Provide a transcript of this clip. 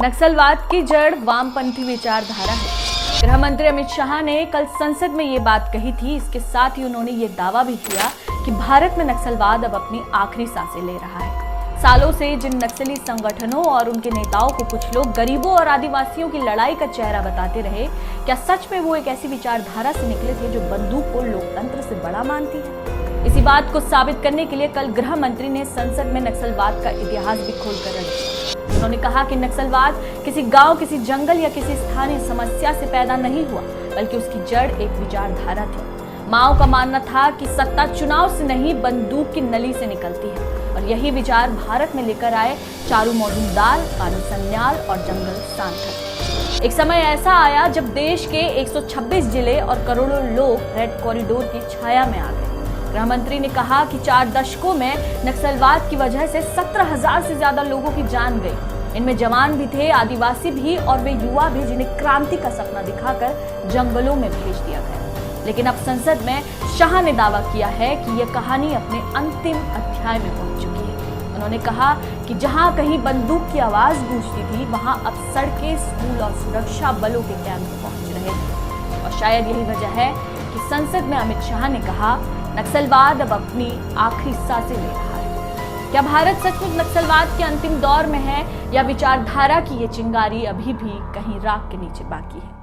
नक्सलवाद की जड़ वामपंथी विचारधारा है। गृह मंत्री अमित शाह ने कल संसद में ये बात कही थी। इसके साथ ही उन्होंने ये दावा भी किया कि भारत में नक्सलवाद अब अपनी आखिरी सांसें ले रहा है। सालों से जिन नक्सली संगठनों और उनके नेताओं को कुछ लोग गरीबों और आदिवासियों की लड़ाई का चेहरा बताते रहे, क्या सच में वो एक ऐसी विचारधारा से निकले थे जो बंदूक को लोकतंत्र से बड़ा मानती है? इसी बात को साबित करने के लिए कल गृह मंत्री ने संसद में नक्सलवाद का इतिहास भी खोलकर रख दिया। उन्होंने कहा कि नक्सलवाद किसी गांव, किसी जंगल या किसी स्थानीय समस्या से पैदा नहीं हुआ, बल्कि उसकी जड़ एक विचारधारा थी। माओ का मानना था कि सत्ता चुनाव से नहीं, बंदूक की नली से निकलती है, और यही विचार भारत में लेकर आए चारू मौजूमदार, कानू सन्याल और जंगल सांथर। एक समय ऐसा आया जब देश के 126 जिले और करोड़ों लोग रेड कॉरिडोर की छाया में आ गए। गृह मंत्री ने कहा कि 4 दशकों में नक्सलवाद की वजह से 17,000 से ज्यादा लोगों की जान गई। इनमें जवान भी थे, आदिवासी भी, और वे युवा भी जिन्हें क्रांति का सपना दिखाकर जंगलों में भेज दिया गया। लेकिन अब संसद में शाह ने दावा किया है कि यह कहानी अपने अंतिम अध्याय में पहुंच चुकी है। उन्होंने कहा कि जहां कहीं बंदूक की आवाज गूंजती थी, वहां अब सड़कें, स्कूल और सुरक्षा बलों के कैंप पहुंच रहे थे। और शायद यही वजह है कि संसद में अमित शाह ने कहा, नक्सलवाद अब अपनी आखिरी सांसें ले रहा है। क्या भारत सचमुच नक्सलवाद के अंतिम दौर में है, या विचारधारा की ये चिंगारी अभी भी कहीं राख के नीचे बाकी है?